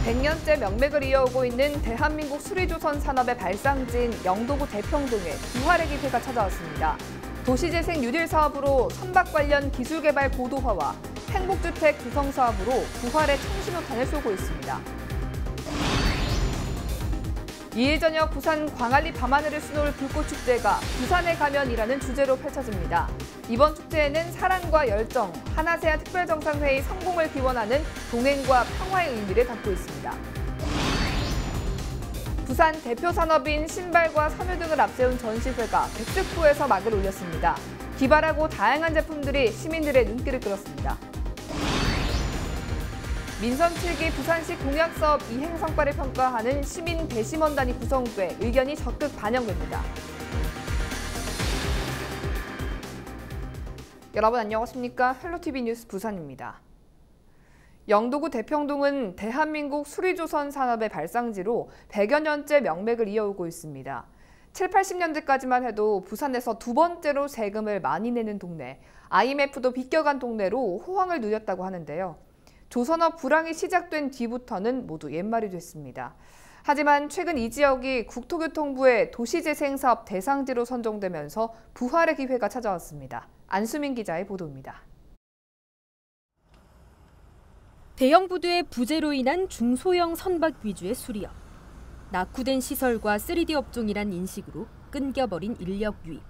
100년째 명맥을 이어오고 있는 대한민국 수리조선 산업의 발상지인 영도구 대평동에 부활의 기회가 찾아왔습니다. 도시재생 뉴딜 사업으로 선박 관련 기술개발 고도화와 행복주택 구성 사업으로 부활의 청신호탄을 쏘고 있습니다. 2일 저녁 부산 광안리 밤하늘을 수놓을 불꽃축제가 부산에 가면이라는 주제로 펼쳐집니다. 이번 축제에는 사랑과 열정, 한아세안 특별정상회의 성공을 기원하는 동행과 평화의 의미를 담고 있습니다. 부산 대표 산업인 신발과 섬유 등을 앞세운 전시회가 백스코에서 막을 올렸습니다. 기발하고 다양한 제품들이 시민들의 눈길을 끌었습니다. 민선 7기 부산시 공약사업 이행 성과를 평가하는 시민 배심원단이 구성돼 의견이 적극 반영됩니다. 여러분 안녕하십니까? 헬로티비 뉴스 부산입니다. 영도구 대평동은 대한민국 수리조선 산업의 발상지로 100여 년째 명맥을 이어오고 있습니다. 7, 80년대까지만 해도 부산에서 두 번째로 세금을 많이 내는 동네, IMF도 비껴간 동네로 호황을 누렸다고 하는데요. 조선업 불황이 시작된 뒤부터는 모두 옛말이 됐습니다. 하지만 최근 이 지역이 국토교통부의 도시재생사업 대상지로 선정되면서 부활의 기회가 찾아왔습니다. 안수민 기자의 보도입니다. 대형 부두의 부재로 인한 중소형 선박 위주의 수리업. 낙후된 시설과 3D 업종이란 인식으로 끊겨버린 인력 유입.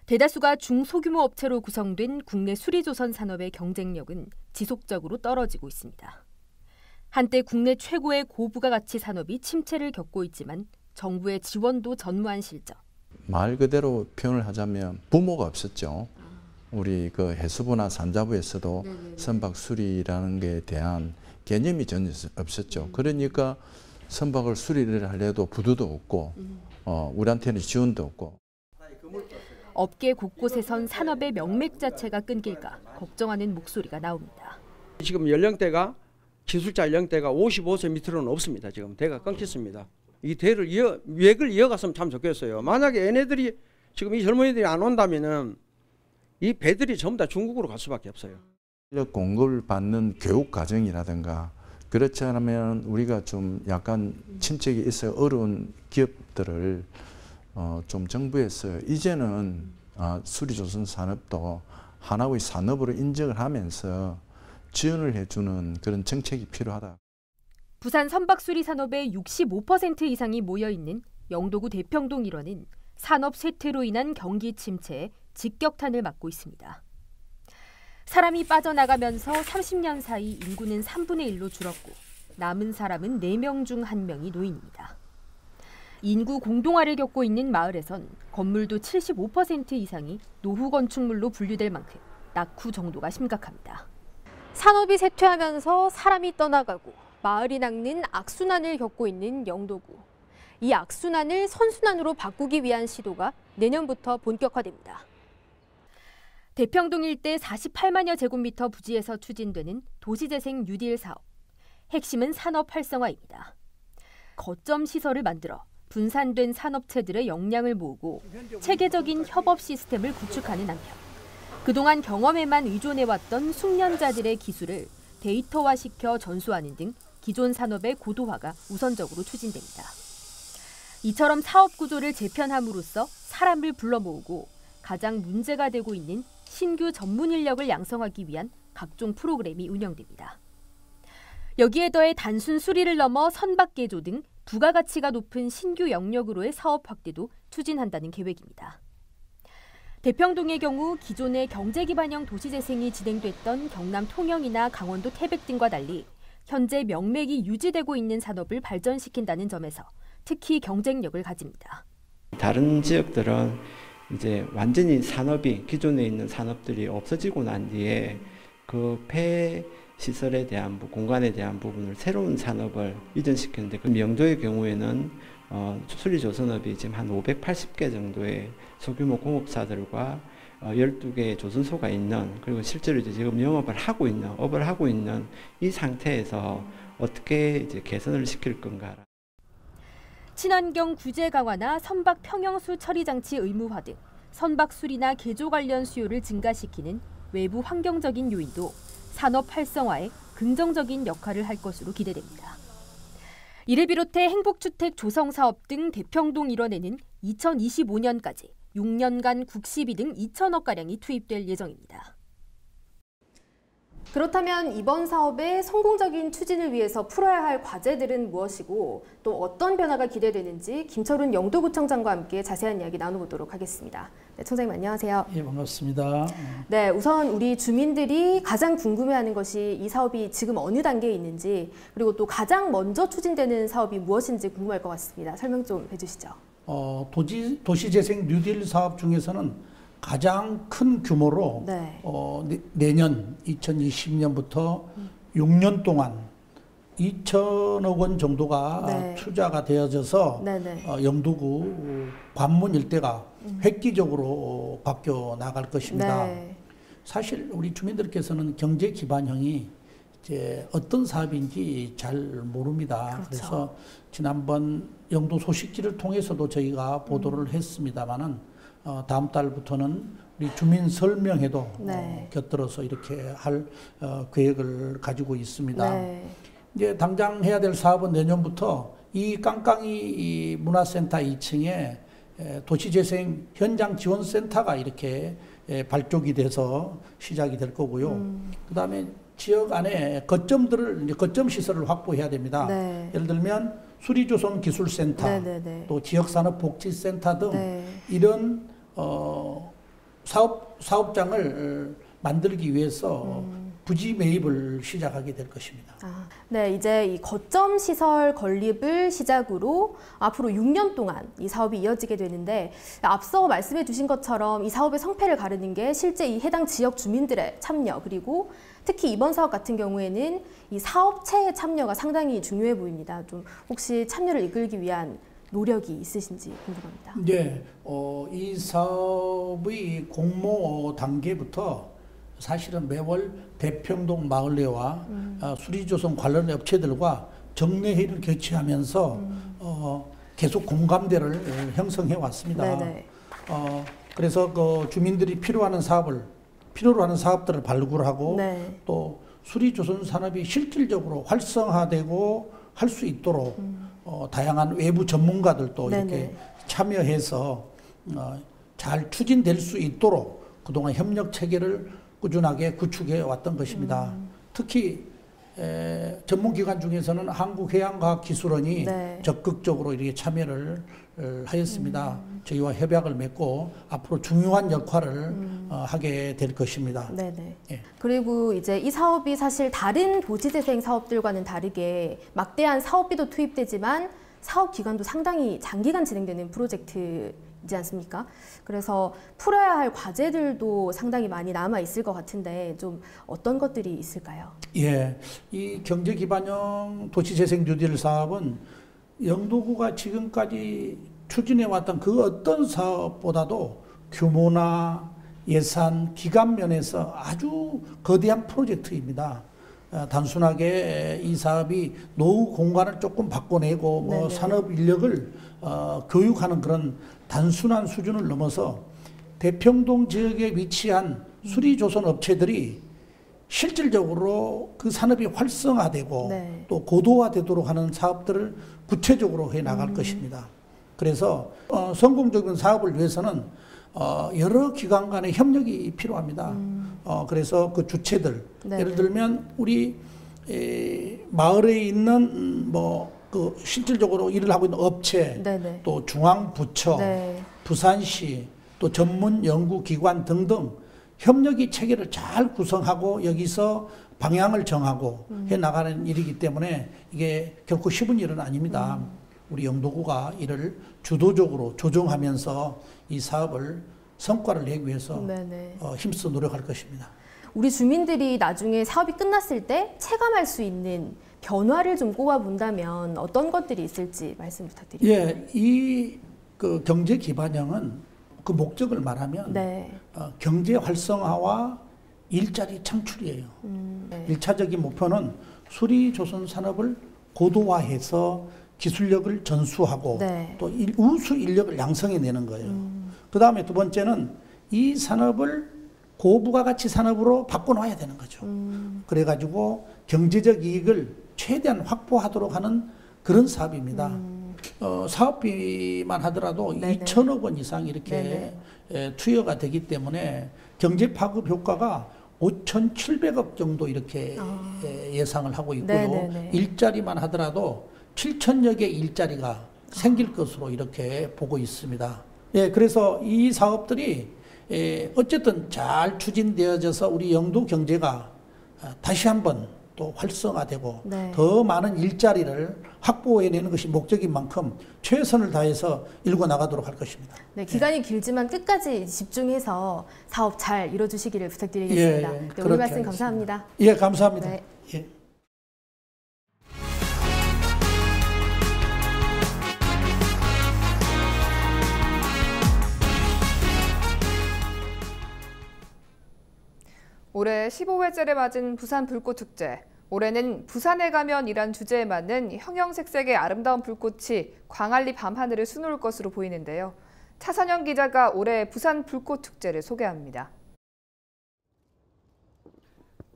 대다수가 중소규모 업체로 구성된 국내 수리조선 산업의 경쟁력은 지속적으로 떨어지고 있습니다. 한때 국내 최고의 고부가가치 산업이 침체를 겪고 있지만 정부의 지원도 전무한 실정. 말 그대로 표현을 하자면 부모가 없었죠. 우리 그 해수부나 산자부에서도 선박 수리라는 것에 대한 개념이 전혀 없었죠. 그러니까 선박을 수리를 하려도 부두도 없고 우리한테는 지원도 없고. 업계 곳곳에선 산업의 명맥 자체가 끊길까 걱정하는 목소리가 나옵니다. 지금 연령대가 기술자 연령대가 55세 밑으로는 없습니다. 지금 대가 끊겼습니다. 이 대를 맥을 이어갔으면 참 좋겠어요. 만약에 얘네들이 지금 이 젊은이들이 안 온다면은 이 배들이 전부 다 중국으로 갈 수밖에 없어요. 인력 공급을 받는 교육 과정이라든가 그렇지 않으면 우리가 좀 약간 침체가 있어 어려운 기업들을 좀 정부에서 이제는 수리조선 산업도 하나의 산업으로 인정을 하면서 지원을 해주는 그런 정책이 필요하다. 부산 선박수리 산업의 65% 이상이 모여있는 영도구 대평동 일원은 산업 쇠퇴로 인한 경기 침체에 직격탄을 맞고 있습니다. 사람이 빠져나가면서 30년 사이 인구는 3분의 1로 줄었고 남은 사람은 4명 중 1명이 노인입니다. 인구 공동화를 겪고 있는 마을에선 건물도 75% 이상이 노후 건축물로 분류될 만큼 낙후 정도가 심각합니다. 산업이 쇠퇴하면서 사람이 떠나가고 마을이 낚는 악순환을 겪고 있는 영도구. 이 악순환을 선순환으로 바꾸기 위한 시도가 내년부터 본격화됩니다. 대평동 일대 48만여 제곱미터 부지에서 추진되는 도시재생 뉴딜 사업. 핵심은 산업 활성화입니다. 거점 시설을 만들어 분산된 산업체들의 역량을 모으고 체계적인 협업 시스템을 구축하는 한편 그동안 경험에만 의존해왔던 숙련자들의 기술을 데이터화시켜 전수하는 등 기존 산업의 고도화가 우선적으로 추진됩니다. 이처럼 사업 구조를 재편함으로써 사람을 불러 모으고 가장 문제가 되고 있는 신규 전문 인력을 양성하기 위한 각종 프로그램이 운영됩니다. 여기에 더해 단순 수리를 넘어 선박 개조 등 부가가치가 높은 신규 영역으로의 사업 확대도 추진한다는 계획입니다. 대평동의 경우 기존의 경제기반형 도시재생이 진행됐던 경남 통영이나 강원도 태백 등과 달리 현재 명맥이 유지되고 있는 산업을 발전시킨다는 점에서 특히 경쟁력을 가집니다. 다른 지역들은 이제 완전히 산업이 기존에 있는 산업들이 없어지고 난 뒤에 그 폐 시설에 대한 공간에 대한 부분을 새로운 산업을 이전시키는데 그 영도의 경우에는 수리조선업이 지금 한 580개 정도의 소규모 공업사들과 12개의 조선소가 있는 그리고 실제로 이제 지금 업을 하고 있는 이 상태에서 어떻게 이제 개선을 시킬 건가. 친환경 규제 강화나 선박 평형수 처리 장치 의무화 등 선박 수리나 개조 관련 수요를 증가시키는 외부 환경적인 요인도 산업 활성화에 긍정적인 역할을 할 것으로 기대됩니다. 이를 비롯해 행복주택 조성사업 등 대평동 일원에는 2025년까지 6년간 국시비 등 2천억가량이 투입될 예정입니다. 그렇다면 이번 사업의 성공적인 추진을 위해서 풀어야 할 과제들은 무엇이고 또 어떤 변화가 기대되는지 김철훈 영도구청장과 함께 자세한 이야기 나눠보도록 하겠습니다. 네, 청장님 안녕하세요. 예, 반갑습니다. 네, 우선 우리 주민들이 가장 궁금해하는 것이 이 사업이 지금 어느 단계에 있는지 그리고 또 가장 먼저 추진되는 사업이 무엇인지 궁금할 것 같습니다. 설명 좀 해주시죠. 도시재생 뉴딜 사업 중에서는 가장 큰 규모로 네. 내년 2020년부터 6년 동안 2천억 원 정도가 네. 투자가 되어져서 영도구 관문 일대가 획기적으로 바뀌어 나갈 것입니다. 네. 사실 우리 주민들께서는 경제 기반형이 이제 어떤 사업인지 잘 모릅니다. 그렇죠. 그래서 지난번 영도 소식지를 통해서도 저희가 보도를 했습니다마는 다음 달부터는 우리 주민 설명회도 네. 곁들여서 이렇게 할 계획을 가지고 있습니다. 네. 이제 당장 해야 될 사업은 내년부터 이 깡깡이 이 문화센터 2층에 도시재생 현장 지원센터가 이렇게 발족이 돼서 시작이 될 거고요. 그다음에 지역 안에 거점들을 이제 거점 시설을 확보해야 됩니다. 네. 예를 들면 수리조선 기술센터, 네. 또 지역산업복지센터 등 네. 이런 사업장을 만들기 위해서 부지 매입을 시작하게 될 것입니다. 네, 이제 이 거점 시설 건립을 시작으로 앞으로 6년 동안 이 사업이 이어지게 되는데 앞서 말씀해 주신 것처럼 이 사업의 성패를 가르는 게 실제 이 해당 지역 주민들의 참여 그리고 특히 이번 사업 같은 경우에는 이 사업체의 참여가 상당히 중요해 보입니다. 좀 혹시 참여를 이끌기 위한 노력이 있으신지 궁금합니다. 네, 이 사업의 공모 단계부터 사실은 매월 대평동 마을회와 수리조선 관련 업체들과 정례회의를 개최하면서 계속 공감대를 형성해 왔습니다. 그래서 그 주민들이 필요로 하는 사업들을 발굴하고 네. 또 수리조선 산업이 실질적으로 활성화되고 할 수 있도록 다양한 외부 전문가들도 이렇게 참여해서 잘 추진될 수 있도록 그동안 협력 체계를 꾸준하게 구축해 왔던 것입니다. 특히 전문기관 중에서는 한국해양과학기술원이 적극적으로 이렇게 참여를 하였습니다. 저희와 협약을 맺고 앞으로 중요한 역할을 하게 될 것입니다. 네네. 예. 그리고 이제 이 사업이 사실 다른 도시재생 사업들과는 다르게 막대한 사업비도 투입되지만 사업 기간도 상당히 장기간 진행되는 프로젝트이지 않습니까? 그래서 풀어야 할 과제들도 상당히 많이 남아 있을 것 같은데 좀 어떤 것들이 있을까요? 예, 이 경제기반형 도시재생 뉴딜 사업은 영도구가 지금까지 추진해왔던 그 어떤 사업보다도 규모나 예산, 기간 면에서 아주 거대한 프로젝트입니다. 단순하게 이 사업이 노후 공간을 조금 바꿔내고 뭐 산업 인력을 교육하는 그런 단순한 수준을 넘어서 대평동 지역에 위치한 수리조선 업체들이 실질적으로 그 산업이 활성화되고 또 고도화되도록 하는 사업들을 구체적으로 해 나갈 것입니다. 그래서 성공적인 사업을 위해서는 여러 기관 간의 협력이 필요합니다. 그래서 그 주체들, 예를 들면 우리 마을에 있는 그 실질적으로 일을 하고 있는 업체, 또 중앙부처, 부산시, 또 전문 연구기관 등등 협력이 체계를 잘 구성하고 여기서 방향을 정하고 해 나가는 일이기 때문에 이게 결코 쉬운 일은 아닙니다. 우리 영도구가 이를 주도적으로 조정하면서 이 사업을 성과를 내기 위해서 힘써 노력할 것입니다. 우리 주민들이 나중에 사업이 끝났을 때 체감할 수 있는 변화를 좀 꼽아본다면 어떤 것들이 있을지 말씀 부탁드립니다. 예, 이 그 경제 기반형은 그 목적을 말하면 경제 활성화와 일자리 창출이에요. 1차적인 목표는 수리조선 산업을 고도화해서 기술력을 전수하고 또 우수 인력을 양성해내는 거예요. 그 다음에 두 번째는 이 산업을 고부가가치 산업으로 바꿔놔야 되는 거죠. 그래가지고 경제적 이익을 최대한 확보하도록 하는 그런 사업입니다. 사업비만 하더라도 네네. 2천억 원 이상 이렇게 투여가 되기 때문에 경제 파급 효과가 5,700억 정도 이렇게 예상을 하고 있고요. 네네네. 일자리만 하더라도 7천여 개 일자리가 생길 것으로 이렇게 보고 있습니다. 예, 그래서 이 사업들이 어쨌든 잘 추진되어져서 우리 영도 경제가 다시 한번 또 활성화되고 네. 더 많은 일자리를 확보해내는 것이 목적인 만큼 최선을 다해서 일궈 나가도록 할 것입니다. 네, 기간이 길지만 끝까지 집중해서 사업 잘 이뤄주시기를 부탁드리겠습니다. 예, 네, 오늘 그렇게 말씀 하겠습니다. 감사합니다. 예, 감사합니다. 네. 예. 올해 15회째를 맞은 부산 불꽃축제. 올해는 부산에 가면이란 주제에 맞는 형형색색의 아름다운 불꽃이 광안리 밤하늘을 수놓을 것으로 보이는데요. 차선영 기자가 올해 부산 불꽃축제를 소개합니다.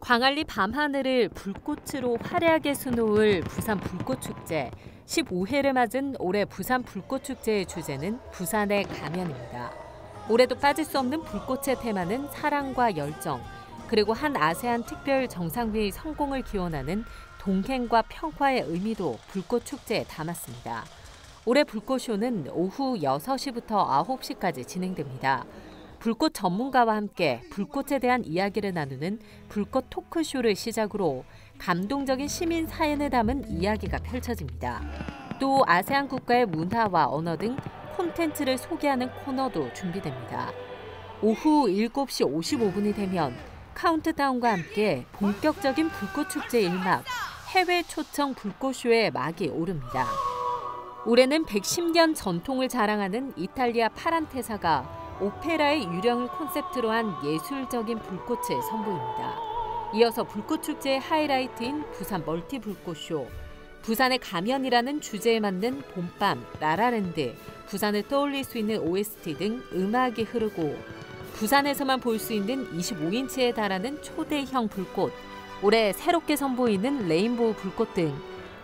광안리 밤하늘을 불꽃으로 화려하게 수놓을 부산 불꽃축제. 15회를 맞은 올해 부산 불꽃축제의 주제는 부산의 가면입니다. 올해도 빠질 수 없는 불꽃의 테마는 사랑과 열정, 그리고 한 아세안 특별 정상회의 성공을 기원하는 동행과 평화의 의미도 불꽃축제에 담았습니다. 올해 불꽃쇼는 오후 6시부터 9시까지 진행됩니다. 불꽃 전문가와 함께 불꽃에 대한 이야기를 나누는 불꽃 토크쇼를 시작으로 감동적인 시민 사연을 담은 이야기가 펼쳐집니다. 또 아세안 국가의 문화와 언어 등 콘텐츠를 소개하는 코너도 준비됩니다. 오후 7시 55분이 되면 카운트다운과 함께 본격적인 불꽃축제 일막, 해외 초청 불꽃쇼의 막이 오릅니다. 올해는 110년 전통을 자랑하는 이탈리아 파란테사가 오페라의 유령을 콘셉트로 한 예술적인 불꽃을 선보입니다. 이어서 불꽃축제의 하이라이트인 부산 멀티불꽃쇼, 부산의 가면이라는 주제에 맞는 봄밤, 라라랜드, 부산을 떠올릴 수 있는 OST 등 음악이 흐르고 부산에서만 볼 수 있는 25인치에 달하는 초대형 불꽃, 올해 새롭게 선보이는 레인보우 불꽃 등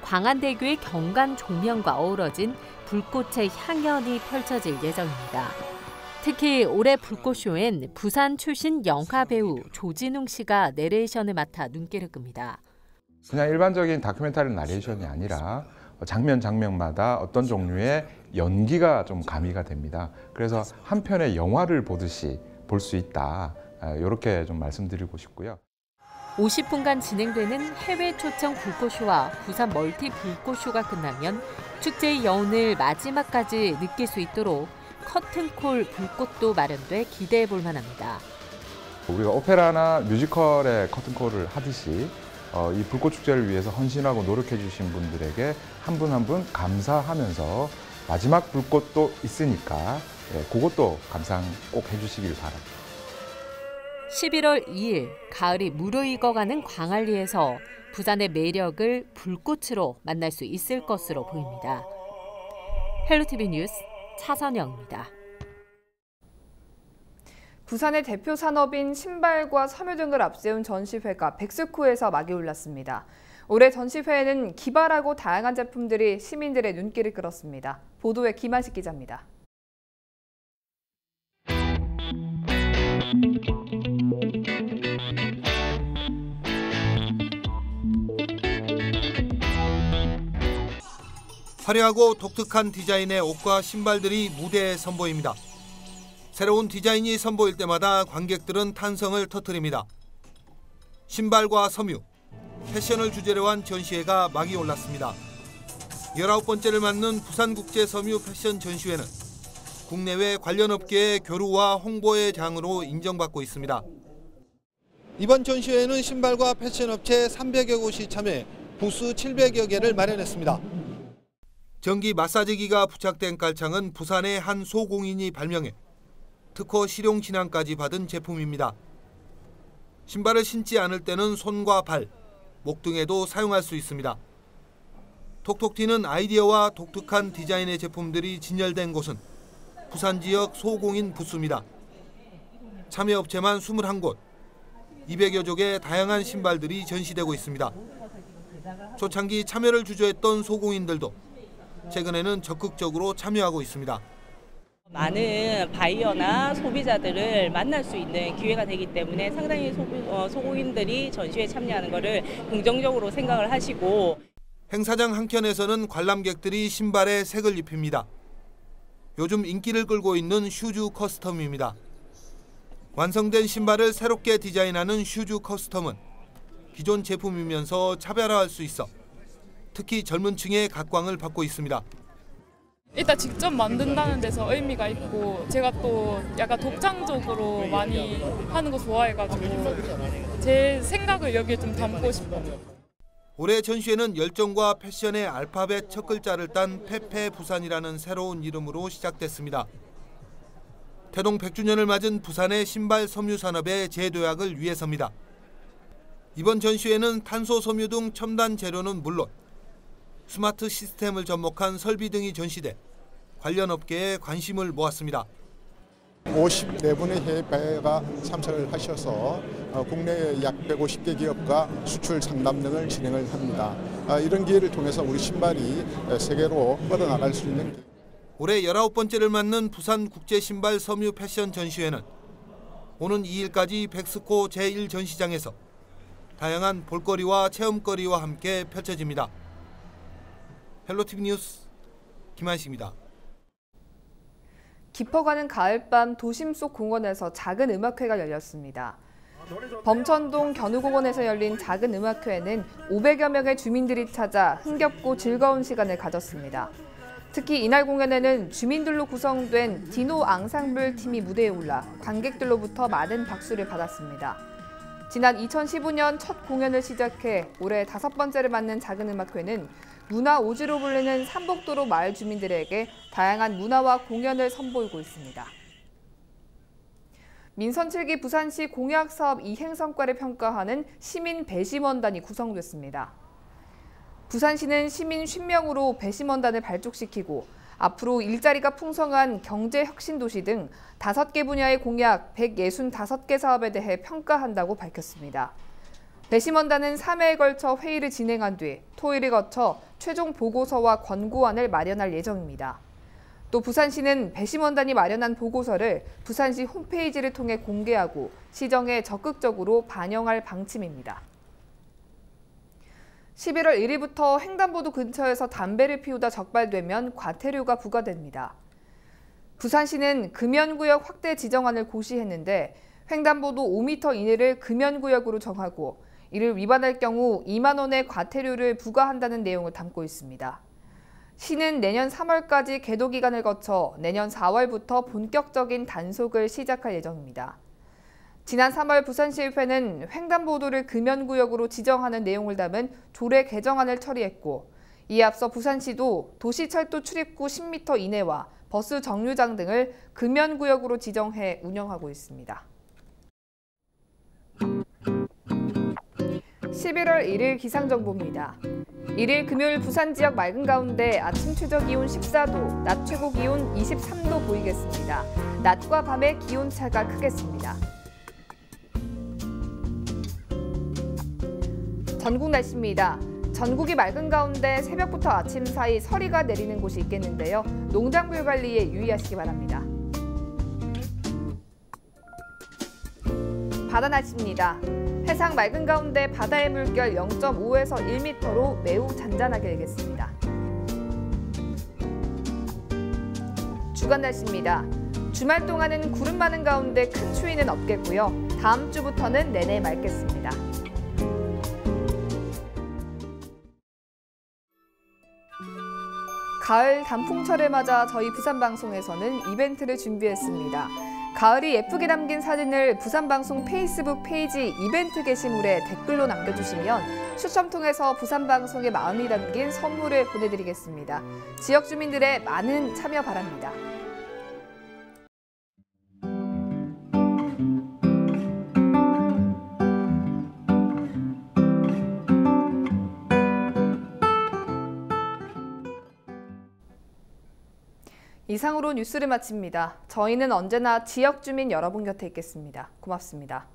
광안대교의 경관 조명과 어우러진 불꽃의 향연이 펼쳐질 예정입니다. 특히 올해 불꽃쇼엔 부산 출신 영화배우 조진웅 씨가 내레이션을 맡아 눈길을 끕니다. 그냥 일반적인 다큐멘터리 나레이션이 아니라 장면 장면마다 어떤 종류의 연기가 좀 가미가 됩니다. 그래서 한 편의 영화를 보듯이 볼 수 있다. 이렇게 좀 말씀드리고 싶고요. 50분간 진행되는 해외 초청 불꽃쇼와 부산 멀티 불꽃쇼가 끝나면 축제의 여운을 마지막까지 느낄 수 있도록 커튼콜 불꽃도 마련돼 기대해 볼 만합니다. 우리가 오페라나 뮤지컬의 커튼콜을 하듯이 이 불꽃축제를 위해서 헌신하고 노력해 주신 분들에게 한 분 한 분 감사하면서 마지막 불꽃도 있으니까 그것도 감상 꼭 해주시길 바랍니다. 11월 2일 가을이 무르익어가는 광안리에서 부산의 매력을 불꽃으로 만날 수 있을 것으로 보입니다. 헬로티비 뉴스 차선영입니다. 부산의 대표 산업인 신발과 섬유 등을 앞세운 전시회가 백스코에서 막이 올랐습니다. 올해 전시회에는 기발하고 다양한 제품들이 시민들의 눈길을 끌었습니다. 보도에 김한식 기자입니다. 화려하고 독특한 디자인의 옷과 신발들이 무대에 선보입니다. 새로운 디자인이 선보일 때마다 관객들은 탄성을 터뜨립니다. 신발과 섬유, 패션을 주제로 한 전시회가 막이 올랐습니다. 19번째를 맞는 부산국제섬유 패션 전시회는 국내외 관련 업계의 교류와 홍보의 장으로 인정받고 있습니다. 이번 전시회에는 신발과 패션 업체 300여 곳이 참여해 부스 700여 개를 마련했습니다. 전기 마사지기가 부착된 깔창은 부산의 한 소공인이 발명해 특허 실용 진앙까지 받은 제품입니다. 신발을 신지 않을 때는 손과 발, 목 등에도 사용할 수 있습니다. 톡톡 튀는 아이디어와 독특한 디자인의 제품들이 진열된 곳은 부산 지역 소공인 부스입니다. 참여업체만 21곳, 200여 족의 다양한 신발들이 전시되고 있습니다. 초창기 참여를 주저했던 소공인들도 최근에는 적극적으로 참여하고 있습니다. 많은 바이어나 소비자들을 만날 수 있는 기회가 되기 때문에 상당히 소공인들이 전시회에 참여하는 것을 긍정적으로 생각을 하시고, 행사장 한켠에서는 관람객들이 신발에 색을 입힙니다. 요즘 인기를 끌고 있는 슈즈 커스텀입니다. 완성된 신발을 새롭게 디자인하는 슈즈 커스텀은 기존 제품이면서 차별화할 수 있어 특히 젊은 층의 각광을 받고 있습니다. 일단 직접 만든다는 데서 의미가 있고, 제가 또 약간 독창적으로 많이 하는 거 좋아해가지고 제 생각을 여기에 좀 담고 싶어요. 올해 전시회는 열정과 패션의 알파벳 첫 글자를 딴 페페 부산이라는 새로운 이름으로 시작됐습니다. 태동 100주년을 맞은 부산의 신발 섬유 산업의 재도약을 위해서입니다. 이번 전시회는 탄소 섬유 등 첨단 재료는 물론 스마트 시스템을 접목한 설비 등이 전시돼 관련 업계에 관심을 모았습니다. 54분의 해외가 참석을 하셔서 국내 약 150개 기업과 수출 상담 등을 진행을 합니다. 이런 기회를 통해서 우리 신발이 세계로 뻗어나갈 수 있는. 올해 19번째를 맞는 부산 국제신발 섬유 패션 전시회는 오는 2일까지 백스코 제1전시장에서 다양한 볼거리와 체험거리와 함께 펼쳐집니다. 헬로티비 뉴스 김한식입니다. 깊어가는 가을밤 도심 속 공원에서 작은 음악회가 열렸습니다. 범천동 견우공원에서 열린 작은 음악회에는 500여 명의 주민들이 찾아 흥겹고 즐거운 시간을 가졌습니다. 특히 이날 공연에는 주민들로 구성된 디노 앙상블 팀이 무대에 올라 관객들로부터 많은 박수를 받았습니다. 지난 2015년 첫 공연을 시작해 올해 5번째를 맞는 작은 음악회는 문화 오지로 불리는 삼복도로 마을 주민들에게 다양한 문화와 공연을 선보이고 있습니다. 민선 7기 부산시 공약사업 이행 성과를 평가하는 시민 배심원단이 구성됐습니다. 부산시는 시민 50명으로 배심원단을 발족시키고 앞으로 일자리가 풍성한 경제혁신도시 등 5개 분야의 공약 165개 사업에 대해 평가한다고 밝혔습니다. 배심원단은 3회에 걸쳐 회의를 진행한 뒤 토의를 거쳐 최종 보고서와 권고안을 마련할 예정입니다. 또 부산시는 배심원단이 마련한 보고서를 부산시 홈페이지를 통해 공개하고 시정에 적극적으로 반영할 방침입니다. 11월 1일부터 횡단보도 근처에서 담배를 피우다 적발되면 과태료가 부과됩니다. 부산시는 금연구역 확대 지정안을 고시했는데 횡단보도 5m 이내를 금연구역으로 정하고 이를 위반할 경우 2만 원의 과태료를 부과한다는 내용을 담고 있습니다. 시는 내년 3월까지 계도 기간을 거쳐 내년 4월부터 본격적인 단속을 시작할 예정입니다. 지난 3월 부산시의회는 횡단보도를 금연구역으로 지정하는 내용을 담은 조례 개정안을 처리했고 이에 앞서 부산시도 도시철도 출입구 10m 이내와 버스 정류장 등을 금연구역으로 지정해 운영하고 있습니다. 11월 1일 기상정보입니다. 1일 금요일 부산 지역 맑은 가운데 아침 최저 기온 14도, 낮 최고 기온 23도 보이겠습니다. 낮과 밤의 기온차가 크겠습니다. 전국 날씨입니다. 전국이 맑은 가운데 새벽부터 아침 사이 서리가 내리는 곳이 있겠는데요. 농작물 관리에 유의하시기 바랍니다. 바다 날씨입니다. 해상 맑은 가운데 바다의 물결 0.5에서 1m로 매우 잔잔하게 되겠습니다. 주간 날씨입니다. 주말 동안은 구름 많은 가운데 큰 추위는 없겠고요. 다음 주부터는 내내 맑겠습니다. 가을 단풍철을 맞아 저희 부산방송에서는 이벤트를 준비했습니다. 가을이 예쁘게 담긴 사진을 부산방송 페이스북 페이지 이벤트 게시물에 댓글로 남겨주시면 추첨 통해서 부산방송의 마음이 담긴 선물을 보내드리겠습니다. 지역 주민들의 많은 참여 바랍니다. 이상으로 뉴스를 마칩니다. 저희는 언제나 지역 주민 여러분 곁에 있겠습니다. 고맙습니다.